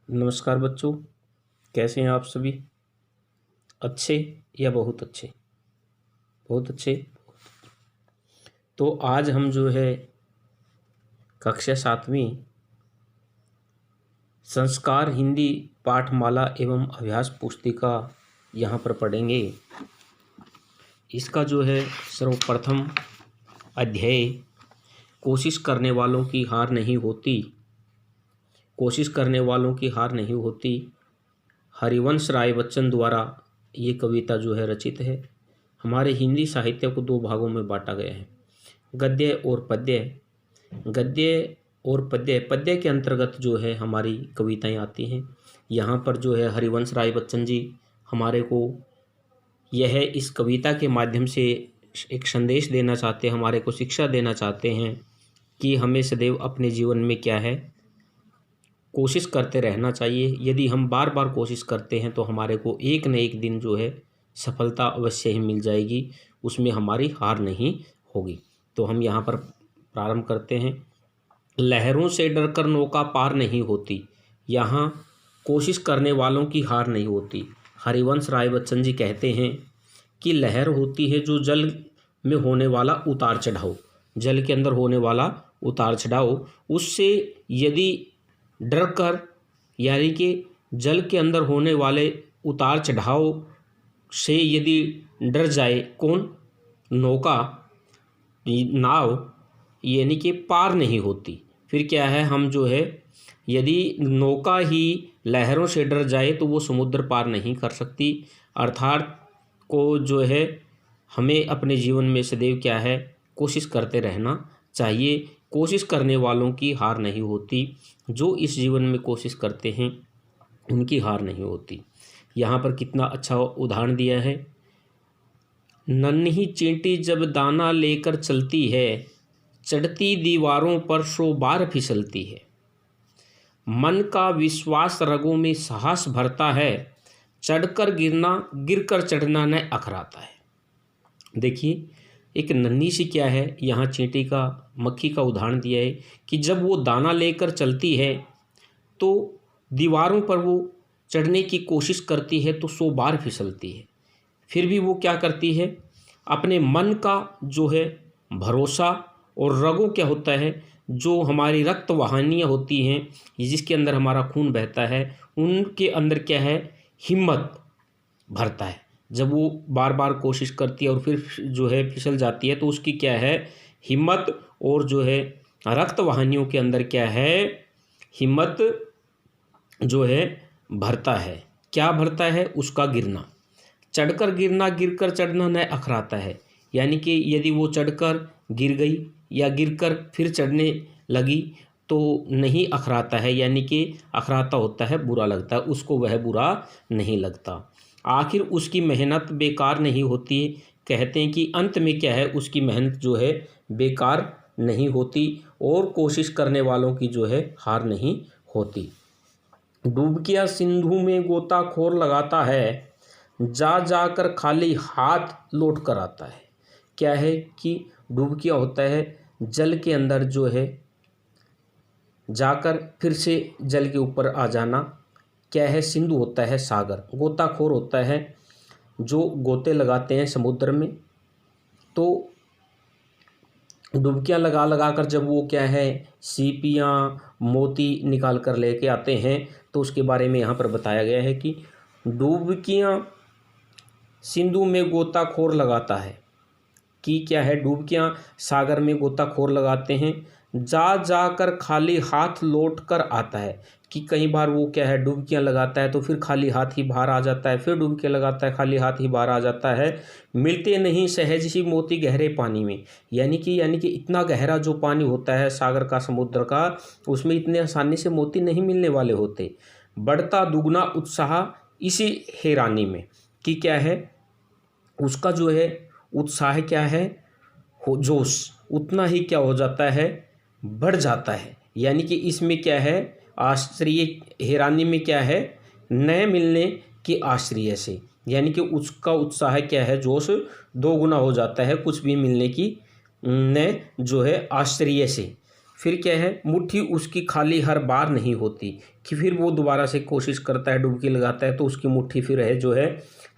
नमस्कार बच्चों, कैसे हैं आप सभी? अच्छे या बहुत अच्छे? बहुत अच्छे। तो आज हम जो है कक्षा 7वीं संस्कार हिंदी पाठमाला एवं अभ्यास पुस्तिका यहाँ पर पढ़ेंगे। इसका जो है सर्वप्रथम अध्याय कोशिश करने वालों की हार नहीं होती। कोशिश करने वालों की हार नहीं होती। हरिवंश राय बच्चन द्वारा ये कविता जो है रचित है। हमारे हिंदी साहित्य को दो भागों में बांटा गया है, गद्य और पद्य। गद्य और पद्य, पद्य के अंतर्गत जो है हमारी कविताएं आती हैं। यहाँ पर जो है हरिवंश राय बच्चन जी हमारे को यह इस कविता के माध्यम से एक संदेश देना चाहते हैं, हमारे को शिक्षा देना चाहते हैं कि हमें सदैव अपने जीवन में क्या है कोशिश करते रहना चाहिए। यदि हम बार बार कोशिश करते हैं तो हमारे को एक न एक दिन जो है सफलता अवश्य ही मिल जाएगी, उसमें हमारी हार नहीं होगी। तो हम यहाँ पर प्रारंभ करते हैं। लहरों से डरकर नौका पार नहीं होती, यहाँ कोशिश करने वालों की हार नहीं होती। हरिवंश राय बच्चन जी कहते हैं कि लहर होती है जो जल में होने वाला उतार चढ़ाव, जल के अंदर होने वाला उतार चढ़ाव, उससे यदि डर कर यानी कि जल के अंदर होने वाले उतार चढ़ाव से यदि डर जाए कौन? नौका, नाव, यानी कि पार नहीं होती। फिर क्या है, हम जो है यदि नौका ही लहरों से डर जाए तो वो समुद्र पार नहीं कर सकती। अर्थात को जो है हमें अपने जीवन में सदैव क्या है कोशिश करते रहना चाहिए। कोशिश करने वालों की हार नहीं होती। जो इस जीवन में कोशिश करते हैं उनकी हार नहीं होती। यहाँ पर कितना अच्छा उदाहरण दिया है। नन्ही चींटी जब दाना लेकर चलती है, चढ़ती दीवारों पर 100 बार फिसलती है। मन का विश्वास रगों में साहस भरता है, चढ़कर गिरना गिरकर चढ़ना न अखराता है। देखिए, एक नन्ही सी क्या है यहाँ चींटी का, मक्खी का उदाहरण दिया है कि जब वो दाना लेकर चलती है तो दीवारों पर वो चढ़ने की कोशिश करती है तो 100 बार फिसलती है। फिर भी वो क्या करती है, अपने मन का जो है भरोसा, और रगों क्या होता है जो हमारी रक्त वाहिनियाँ होती हैं जिसके अंदर हमारा खून बहता है, उनके अंदर क्या है हिम्मत भरता है। जब वो बार बार कोशिश करती है और फिर जो है फिसल जाती है तो उसकी क्या है हिम्मत, और जो है रक्त वाहिनियों के अंदर क्या है हिम्मत जो है भरता है। क्या भरता है? उसका गिरना। चढ़कर गिरना गिरकर चढ़ना न अखराता है, यानी कि यदि वो चढ़कर गिर गई या गिरकर फिर चढ़ने लगी तो नहीं अखराता है, यानी कि अखराता होता है बुरा लगता है, उसको वह बुरा नहीं लगता। आखिर उसकी मेहनत बेकार नहीं होती। कहते हैं कि अंत में क्या है उसकी मेहनत जो है बेकार नहीं होती, और कोशिश करने वालों की जो है हार नहीं होती। डुबकियाँ सिंधु में गोताखोर लगाता है, जा जाकर खाली हाथ लौट कर आता है। क्या है कि डुबकियाँ होता है जल के अंदर जो है जाकर फिर से जल के ऊपर आ जाना। क्या है? सिंधु होता है सागर, गोताखोर होता है जो गोते लगाते हैं समुद्र में। तो डुबकियाँ लगा लगा कर जब वो क्या है सीपियाँ मोती निकाल कर लेके आते हैं तो उसके बारे में यहाँ पर बताया गया है कि डुबकियाँ सिंधु में गोताखोर लगाता है, कि क्या है डुबकियाँ सागर में गोताखोर लगाते हैं, जा जाकर खाली हाथ लौट कर आता है। कि कई बार वो क्या है डुबकियाँ लगाता है तो फिर खाली हाथ ही बाहर आ जाता है, फिर डुबकियाँ लगाता है खाली हाथ ही बाहर आ जाता है। मिलते नहीं सहज ही मोती गहरे पानी में, यानी कि इतना गहरा जो पानी होता है सागर का, समुद्र का, उसमें इतने आसानी से मोती नहीं मिलने वाले होते। बढ़ता दुगना उत्साह इसी हैरानी में, कि क्या है उसका जो है उत्साह क्या है हो जोश उतना ही क्या हो जाता है बढ़ जाता है। यानी कि इसमें क्या है आश्चर्य, हैरानी में क्या है नए मिलने के आश्चर्य से, यानी कि उसका उत्साह क्या है जोश 2 गुना हो जाता है कुछ भी मिलने की न जो है आश्चर्य से। फिर क्या है, मुट्ठी उसकी खाली हर बार नहीं होती, कि फिर वो दोबारा से कोशिश करता है, डुबकी लगाता है, तो उसकी मुट्ठी फिर है जो है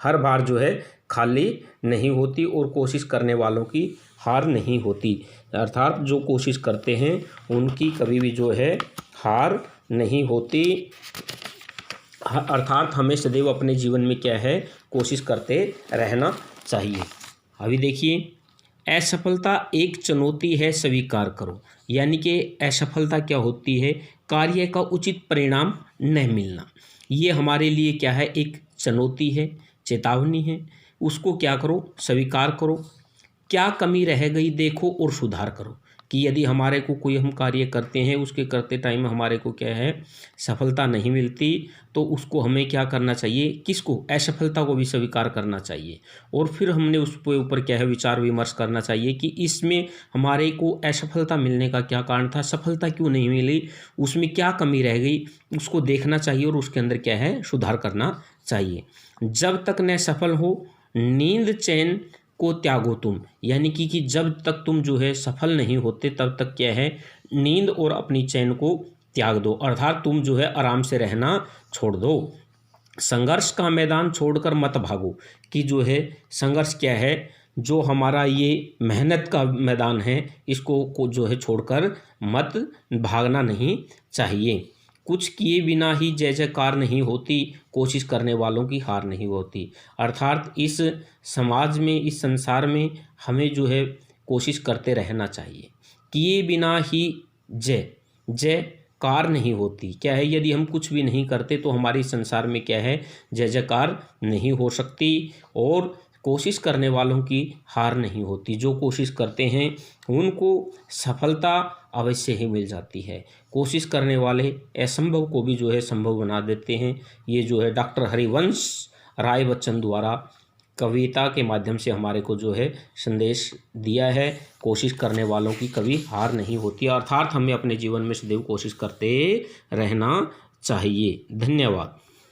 हर बार जो है खाली नहीं होती, और कोशिश करने वालों की हार नहीं होती। अर्थात जो कोशिश करते हैं उनकी कभी भी जो है हार नहीं होती। अर्थात हमें सदैव अपने जीवन में क्या है, कोशिश करते रहना चाहिए। अभी देखिए, असफलता एक चुनौती है, स्वीकार करो। यानी कि असफलता क्या होती है, कार्य का उचित परिणाम न मिलना। ये हमारे लिए क्या है, एक चुनौती है, चेतावनी है। उसको क्या करो, स्वीकार करो। क्या कमी रह गई देखो और सुधार करो, कि यदि हमारे को कोई हम कार्य करते हैं, उसके करते टाइम हमारे को क्या है सफलता नहीं मिलती, तो उसको हमें क्या करना चाहिए, किसको, असफलता को भी स्वीकार करना चाहिए। और फिर हमने उस पे ऊपर क्या है विचार विमर्श करना चाहिए कि इसमें हमारे को असफलता मिलने का क्या कारण था, सफलता क्यों नहीं मिली, उसमें क्या कमी रह गई, उसको देखना चाहिए और उसके अंदर क्या है सुधार करना चाहिए। जब तक न सफल हो नींद चैन को त्यागो तुम। यानी कि जब तक तुम जो है सफल नहीं होते तब तक क्या है नींद और अपनी चैन को त्याग दो, अर्थात तुम जो है आराम से रहना छोड़ दो। संघर्ष का मैदान छोड़कर मत भागो, कि जो है संघर्ष क्या है, जो हमारा ये मेहनत का मैदान है, इसको को जो है छोड़कर मत भागना नहीं चाहिए। कुछ किए बिना ही जय जयकार नहीं होती, कोशिश करने वालों की हार नहीं होती। अर्थात इस समाज में, इस संसार में हमें जो है कोशिश करते रहना चाहिए। किए बिना ही जय जयकार नहीं होती। क्या है, यदि हम कुछ भी नहीं करते तो हमारी संसार में क्या है जय जयकार नहीं हो सकती, और कोशिश करने वालों की हार नहीं होती। जो कोशिश करते हैं उनको सफलता अवश्य ही मिल जाती है। कोशिश करने वाले असंभव को भी जो है संभव बना देते हैं। ये जो है डॉक्टर हरिवंश राय बच्चन द्वारा कविता के माध्यम से हमारे को जो है संदेश दिया है। कोशिश करने वालों की कभी हार नहीं होती, अर्थात हमें अपने जीवन में सदैव कोशिश करते रहना चाहिए। धन्यवाद।